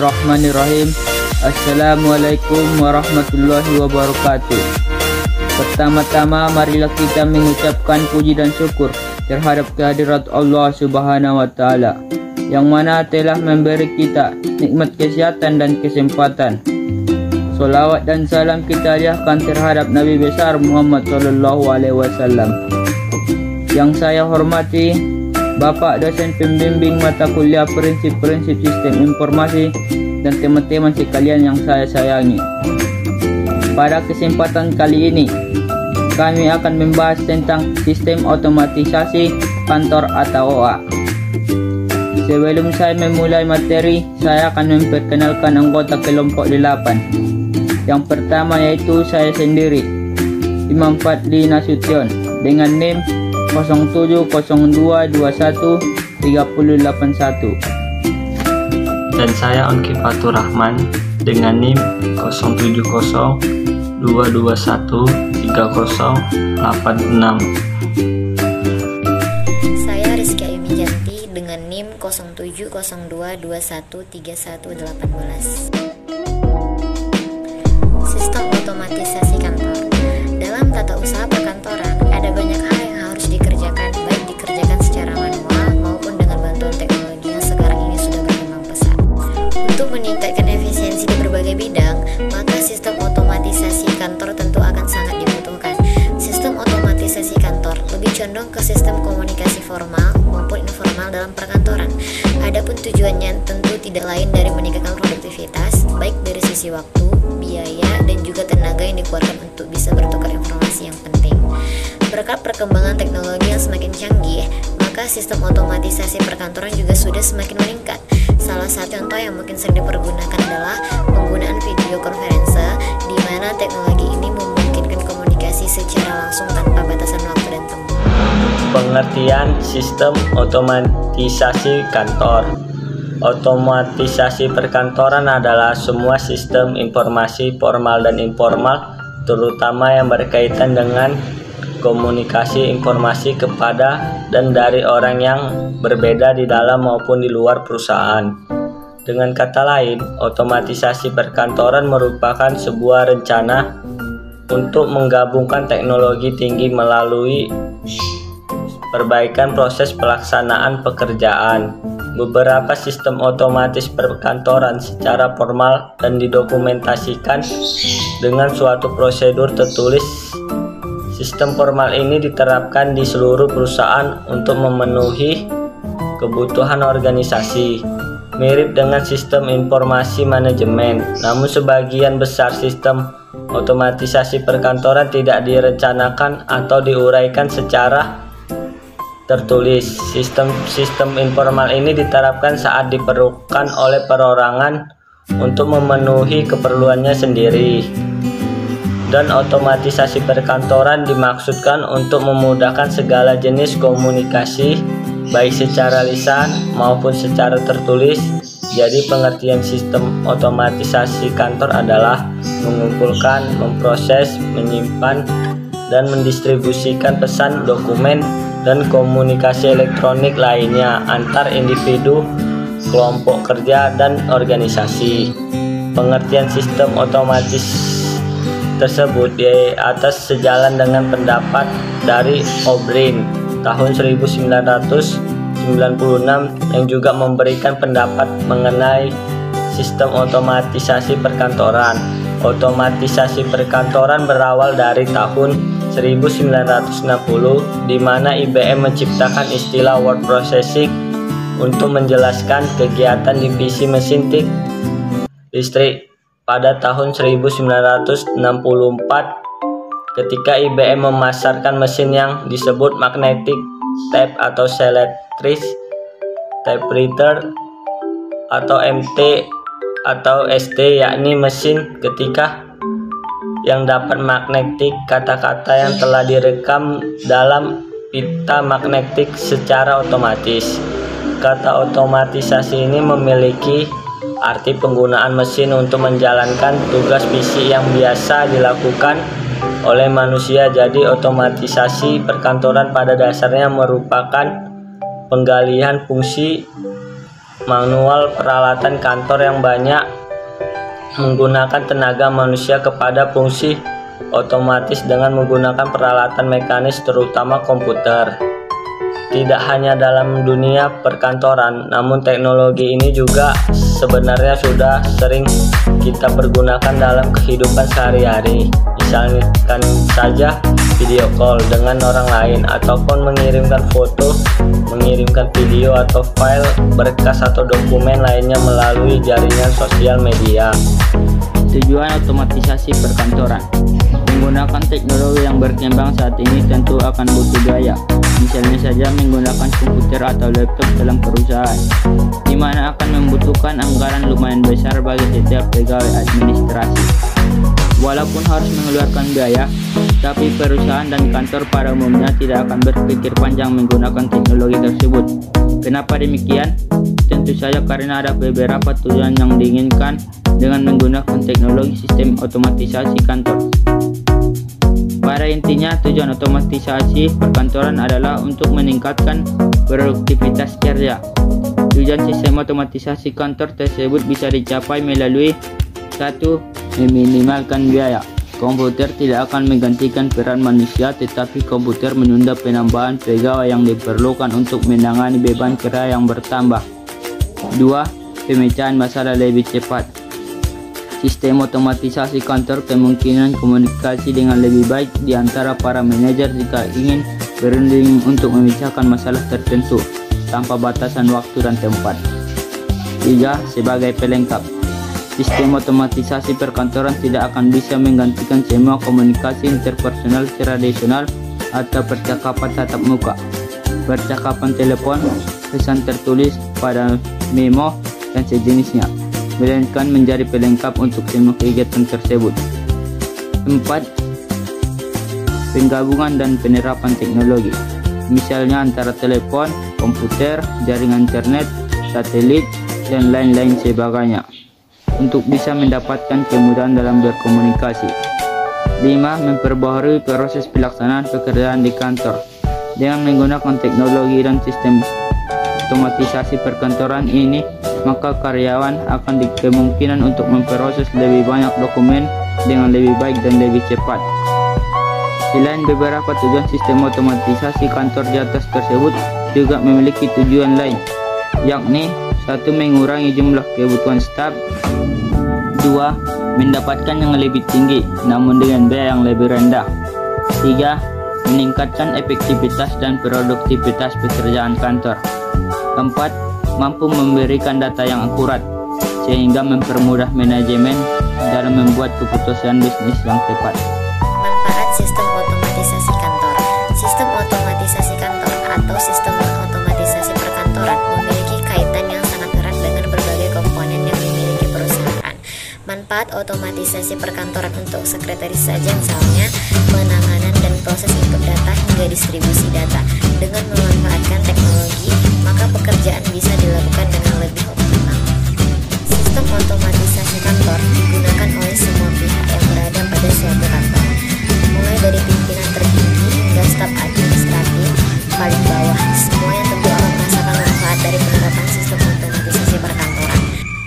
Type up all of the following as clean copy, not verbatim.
Bismillahirrahmanirrahim. Assalamualaikum warahmatullahi wabarakatuh. Pertama-tama marilah kita mengucapkan puji dan syukur terhadap kehadirat Allah Subhanahu wa taala yang mana telah memberi kita nikmat kesehatan dan kesempatan. Salawat dan salam kita liahkan terhadap Nabi besar Muhammad sallallahu alaihi wasallam. Yang saya hormati Bapak dosen pembimbing mata kuliah prinsip-prinsip sistem informasi dan teman-teman sekalian yang saya sayangi. Pada kesempatan kali ini, kami akan membahas tentang sistem otomatisasi kantor atau OA. Sebelum saya memulai materi, saya akan memperkenalkan anggota kelompok 8. Yang pertama yaitu saya sendiri, Imam Fadli Nasution, dengan NIM 0702213081. Dan saya Onki Fatur Rahman dengan NIM 0702213086. Saya Rizky Ayumi Janti dengan NIM 0702213118. Sistem otomatisasi kantor. Dalam tata usaha perkantoran, ada banyak hal yang harus dikerjakan, baik dikerjakan secara manual maupun dengan bantuan teknologi yang sekarang ini sudah berkembang pesat. Untuk meningkatkan efisiensi di berbagai bidang, maka sistem otomatisasi kantor tentu akan sangat dibutuhkan. Sistem otomatisasi kantor lebih condong ke sistem komunikasi formal maupun informal dalam perkantoran. Adapun tujuannya tentu tidak lain dari meningkatkan produktivitas, baik dari sisi waktu, biaya, dan juga tenaga yang dikeluarkan untuk bisa bertukar informasi yang penting. Berkat perkembangan teknologi yang semakin canggih, maka sistem otomatisasi perkantoran juga sudah semakin meningkat. Salah satu contoh yang mungkin sering dipergunakan adalah penggunaan video conference, di mana teknologi ini memungkinkan komunikasi secara langsung tanpa batasan waktu dan tempat. Pengertian sistem otomatisasi kantor. Otomatisasi perkantoran adalah semua sistem informasi formal dan informal, terutama yang berkaitan dengan komunikasi informasi kepada dan dari orang yang berbeda di dalam maupun di luar perusahaan. Dengan kata lain, otomatisasi perkantoran merupakan sebuah rencana untuk menggabungkan teknologi tinggi melalui perbaikan proses pelaksanaan pekerjaan. Beberapa sistem otomatis perkantoran secara formal dan didokumentasikan dengan suatu prosedur tertulis. Sistem formal ini diterapkan di seluruh perusahaan untuk memenuhi kebutuhan organisasi, mirip dengan sistem informasi manajemen. Namun sebagian besar sistem otomatisasi perkantoran tidak direncanakan atau diuraikan secara tertulis. Sistem informal ini diterapkan saat diperlukan oleh perorangan untuk memenuhi keperluannya sendiri. Dan otomatisasi perkantoran dimaksudkan untuk memudahkan segala jenis komunikasi, baik secara lisan maupun secara tertulis. Jadi pengertian sistem otomatisasi kantor adalah mengumpulkan, memproses, menyimpan, dan mendistribusikan pesan, dokumen, dan komunikasi elektronik lainnya antar individu, kelompok kerja, dan organisasi. Pengertian sistem otomatis tersebut di atas sejalan dengan pendapat dari O'Brien tahun 1996 yang juga memberikan pendapat mengenai sistem otomatisasi perkantoran. Otomatisasi perkantoran berawal dari tahun 1960 di mana IBM menciptakan istilah word processing untuk menjelaskan kegiatan divisi mesin listrik. Pada tahun 1964, ketika IBM memasarkan mesin yang disebut magnetic tape atau selectric typewriter atau MT atau ST, yakni mesin ketika yang dapat magnetik kata-kata yang telah direkam dalam pita magnetik secara otomatis. Kata otomatisasi ini memiliki arti penggunaan mesin untuk menjalankan tugas fisik yang biasa dilakukan oleh manusia. Jadi otomatisasi perkantoran pada dasarnya merupakan penggalian fungsi manual peralatan kantor yang banyak menggunakan tenaga manusia kepada fungsi otomatis dengan menggunakan peralatan mekanis terutama komputer. Tidak hanya dalam dunia perkantoran, namun teknologi ini juga sebenarnya sudah sering kita pergunakan dalam kehidupan sehari-hari. Misalkan saja video call dengan orang lain, ataupun mengirimkan foto, mengirimkan video atau file, berkas atau dokumen lainnya melalui jaringan sosial media. Tujuan otomatisasi perkantoran. Menggunakan teknologi yang berkembang saat ini tentu akan butuh biaya. Misalnya saja menggunakan komputer atau laptop dalam perusahaan, di mana akan membutuhkan anggaran lumayan besar bagi setiap pegawai administrasi. Walaupun harus mengeluarkan biaya, tapi perusahaan dan kantor pada umumnya tidak akan berpikir panjang menggunakan teknologi tersebut. Kenapa demikian? Tentu saja karena ada beberapa tujuan yang diinginkan dengan menggunakan teknologi sistem otomatisasi kantor. Pada intinya, tujuan otomatisasi perkantoran adalah untuk meningkatkan produktivitas kerja. Tujuan sistem otomatisasi kantor tersebut bisa dicapai melalui 1. Meminimalkan biaya. Komputer tidak akan menggantikan peran manusia, tetapi komputer menunda penambahan pegawai yang diperlukan untuk menangani beban kerja yang bertambah. 2. Pemecahan masalah lebih cepat. Sistem otomatisasi kantor kemungkinan komunikasi dengan lebih baik di antara para manajer jika ingin berunding untuk memecahkan masalah tertentu tanpa batasan waktu dan tempat. 3. Sebagai pelengkap, sistem otomatisasi perkantoran tidak akan bisa menggantikan semua komunikasi interpersonal tradisional atau percakapan tatap muka, percakapan telepon, pesan tertulis pada memo, dan sejenisnya, melainkan menjadi pelengkap untuk semua kegiatan tersebut. 4. Penggabungan dan penerapan teknologi, misalnya antara telepon, komputer, jaringan internet, satelit, dan lain-lain sebagainya, untuk bisa mendapatkan kemudahan dalam berkomunikasi. 5. Memperbaharui proses pelaksanaan pekerjaan di kantor. Dengan menggunakan teknologi dan sistem otomatisasi perkantoran ini, maka karyawan akan dikemungkinan untuk memproses lebih banyak dokumen dengan lebih baik dan lebih cepat. Selain beberapa tujuan sistem otomatisasi kantor di atas tersebut juga memiliki tujuan lain, yakni 1. Mengurangi jumlah kebutuhan staf. 2. Mendapatkan yang lebih tinggi namun dengan biaya yang lebih rendah. 3. Meningkatkan efektivitas dan produktivitas pekerjaan kantor. 4. Mampu memberikan data yang akurat, sehingga mempermudah manajemen dalam membuat keputusan bisnis yang tepat. Manfaat sistem otomatisasi kantor. Sistem otomatisasi kantor atau sistem otomatisasi perkantoran memiliki kaitan yang sangat erat dengan berbagai komponen yang dimiliki perusahaan. Manfaat otomatisasi perkantoran untuk sekretaris saja misalnya penanganan dan proses input data hingga distribusi data. Dengan memanfaatkan teknologi, maka pekerjaan bisa dilakukan dengan lebih optimal. Sistem otomatisasi kantor digunakan oleh semua pihak yang berada pada suatu kantor, mulai dari pimpinan tertinggi hingga staf administratif paling bawah. Semuanya tentu akan merasakan manfaat dari penerapan sistem otomatisasi perkantoran.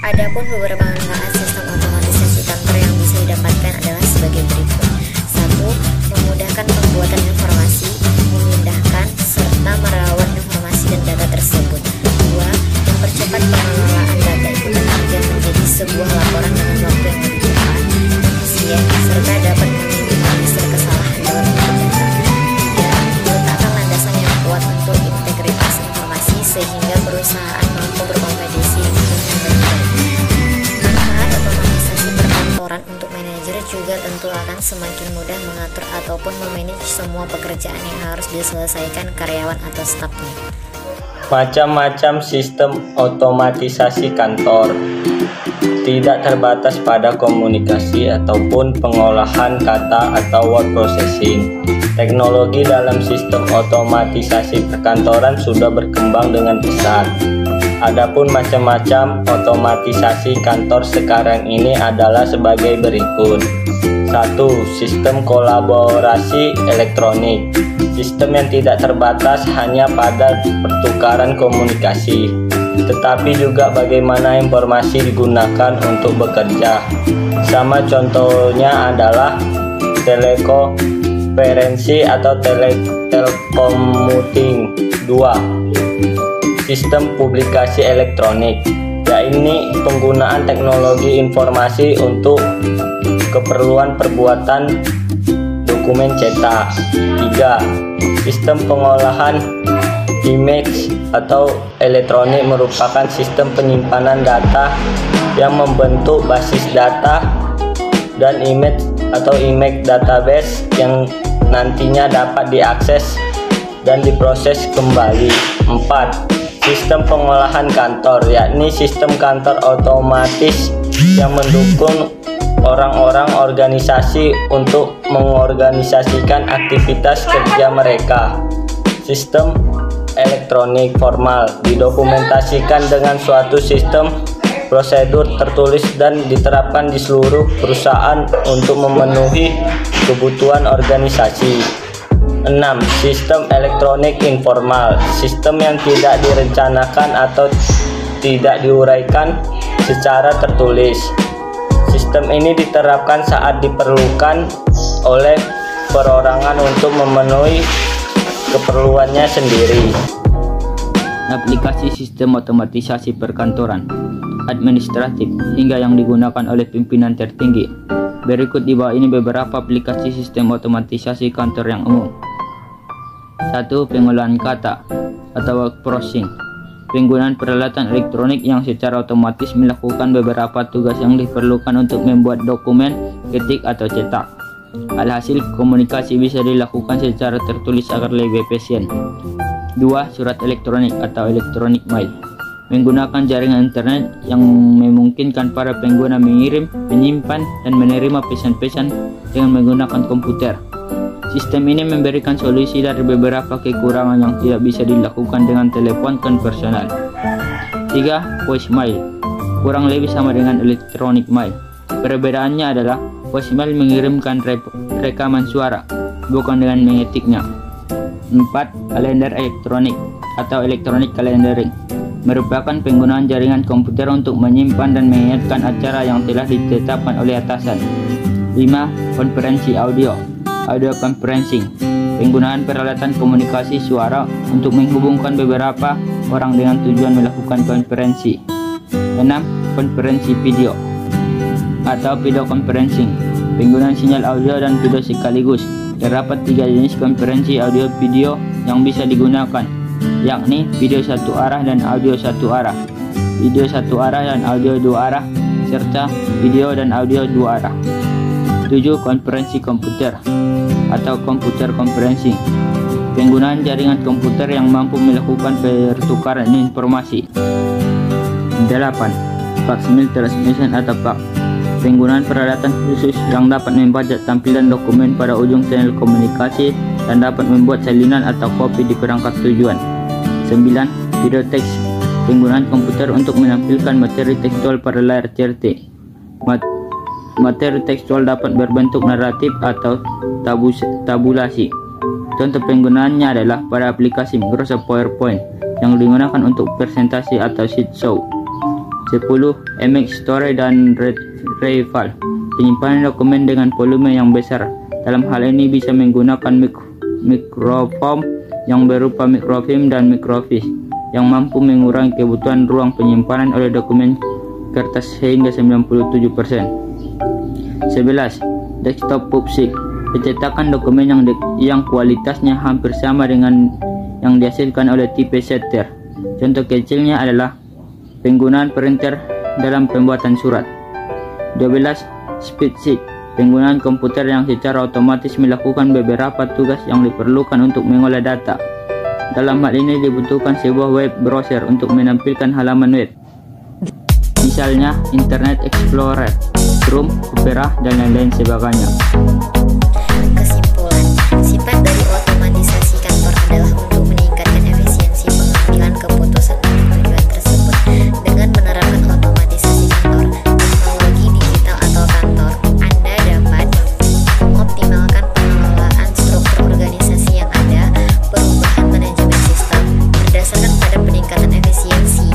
Adapun beberapa manfaat sistem otomatisasi kantor yang bisa didapatkan adalah sebagai berikut. 1. Memudahkan pembuatan informasi, memindahkan serta merawat informasi dan data tersebut. 2. Mempercepat pengelolaan data ikutan kerja menjadi sebuah laporan dengan waktu yang lebih cepat, efisien, serta dapat meminimalisir kesalahan dalam input data. 3. Meletakkan landasan yang kuat untuk integritas informasi sehingga perusahaan mampu berkompetisi dengan baik. Manfaat otomatisasi perkantoran untuk manajer juga tentu akan semakin mudah mengatur ataupun memanage semua pekerjaan yang harus diselesaikan karyawan atau stafnya. Macam-macam sistem otomatisasi kantor tidak terbatas pada komunikasi ataupun pengolahan kata atau word processing. Teknologi dalam sistem otomatisasi perkantoran sudah berkembang dengan pesat. Adapun macam-macam otomatisasi kantor sekarang ini adalah sebagai berikut. 1. Sistem kolaborasi elektronik. Sistem yang tidak terbatas hanya pada pertukaran komunikasi. tetapi juga bagaimana informasi digunakan untuk bekerja. Sama contohnya adalah telekonferensi atau telekommuting. 2. Sistem publikasi elektronik, yakni penggunaan teknologi informasi untuk keperluan perbuatan dokumen cetak. 3. Sistem pengolahan image atau elektronik merupakan sistem penyimpanan data yang membentuk basis data dan image atau image database yang nantinya dapat diakses dan diproses kembali. 4. Sistem pengolahan kantor, yakni sistem kantor otomatis yang mendukung orang-orang organisasi untuk mengorganisasikan aktivitas kerja mereka. Sistem elektronik formal didokumentasikan dengan suatu sistem prosedur tertulis dan diterapkan di seluruh perusahaan untuk memenuhi kebutuhan organisasi. 6. Sistem elektronik informal, sistem yang tidak direncanakan atau tidak diuraikan secara tertulis. Sistem ini diterapkan saat diperlukan oleh perorangan untuk memenuhi keperluannya sendiri. Aplikasi sistem otomatisasi perkantoran, administratif, hingga yang digunakan oleh pimpinan tertinggi. Berikut di bawah ini beberapa aplikasi sistem otomatisasi kantor yang umum. 1. Pengolahan kata atau word processing. Penggunaan peralatan elektronik yang secara otomatis melakukan beberapa tugas yang diperlukan untuk membuat dokumen, ketik, atau cetak. Alhasil, komunikasi bisa dilakukan secara tertulis agar lebih efisien. 2. Surat elektronik atau electronic mail. Menggunakan jaringan internet yang memungkinkan para pengguna mengirim, menyimpan, dan menerima pesan-pesan dengan menggunakan komputer. Sistem ini memberikan solusi dari beberapa kekurangan yang tidak bisa dilakukan dengan telepon konvensional. 3. Voicemail. Kurang lebih sama dengan electronic mail. Perbedaannya adalah voicemail mengirimkan rekaman suara, bukan dengan mengetiknya. 4. Kalender elektronik atau electronic calendaring. Merupakan penggunaan jaringan komputer untuk menyimpan dan mengingatkan acara yang telah ditetapkan oleh atasan. 5. Konferensi audio conferencing. Penggunaan peralatan komunikasi suara untuk menghubungkan beberapa orang dengan tujuan melakukan konferensi. 6. Konferensi video atau video conferencing. Penggunaan sinyal audio dan video sekaligus. Terdapat 3 jenis konferensi audio video yang bisa digunakan, yakni video satu arah dan audio satu arah, video satu arah dan audio dua arah, serta video dan audio dua arah. 7. Konferensi komputer atau computer conferencing. Penggunaan jaringan komputer yang mampu melakukan pertukaran informasi. 8. Facsimile transmission atau fax. Penggunaan peralatan khusus yang dapat membaca tampilan dokumen pada ujung channel komunikasi dan dapat membuat salinan atau kopi di perangkat tujuan. 9. Video teks. Penggunaan komputer untuk menampilkan materi tekstual pada layar CRT. Materi tekstual dapat berbentuk naratif atau tabulasi. Contoh penggunaannya adalah pada aplikasi Microsoft PowerPoint yang digunakan untuk presentasi atau slideshow. 10. Image storage dan retrieval. Penyimpanan dokumen dengan volume yang besar. Dalam hal ini bisa menggunakan microform yang berupa microfilm dan microfiche yang mampu mengurangi kebutuhan ruang penyimpanan oleh dokumen kertas hingga 97%. 11. Desktop publishing. Pencetakan dokumen yang kualitasnya hampir sama dengan yang dihasilkan oleh typesetter. Contoh kecilnya adalah penggunaan printer dalam pembuatan surat. 12. Spreadsheet. Penggunaan komputer yang secara otomatis melakukan beberapa tugas yang diperlukan untuk mengolah data. Dalam hal ini dibutuhkan sebuah web browser untuk menampilkan halaman web, misalnya Internet Explorer, Chrome, Opera, dan lain-lain sebagainya. Kesimpulan, sifat dari otomatisasi kantor adalah untuk meningkatkan efisiensi pengambilan keputusan untuk tujuan tersebut. Dengan menerapkan otomatisasi kantor, teknologi digital atau kantor, Anda dapat mengoptimalkan pengelolaan struktur organisasi yang ada, perubahan manajemen sistem, berdasarkan pada peningkatan efisiensi,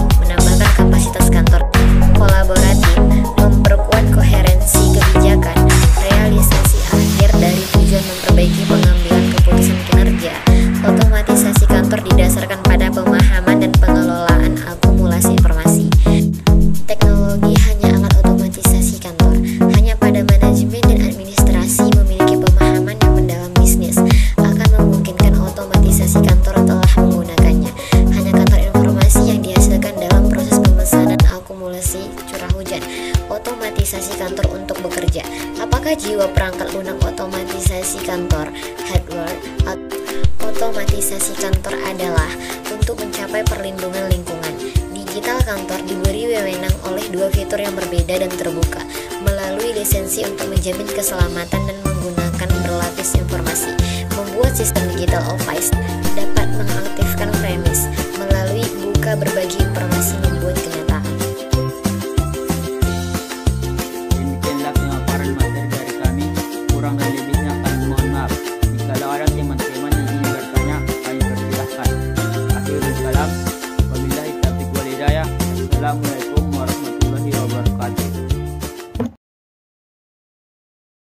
bekerja. Apakah jiwa perangkat lunak otomatisasi kantor hardware? Otomatisasi kantor adalah untuk mencapai perlindungan lingkungan. Digital kantor diberi wewenang oleh dua fitur yang berbeda dan terbuka, melalui lisensi untuk menjamin keselamatan dan menggunakan berlapis informasi. Membuat sistem digital office dapat mengaktifkan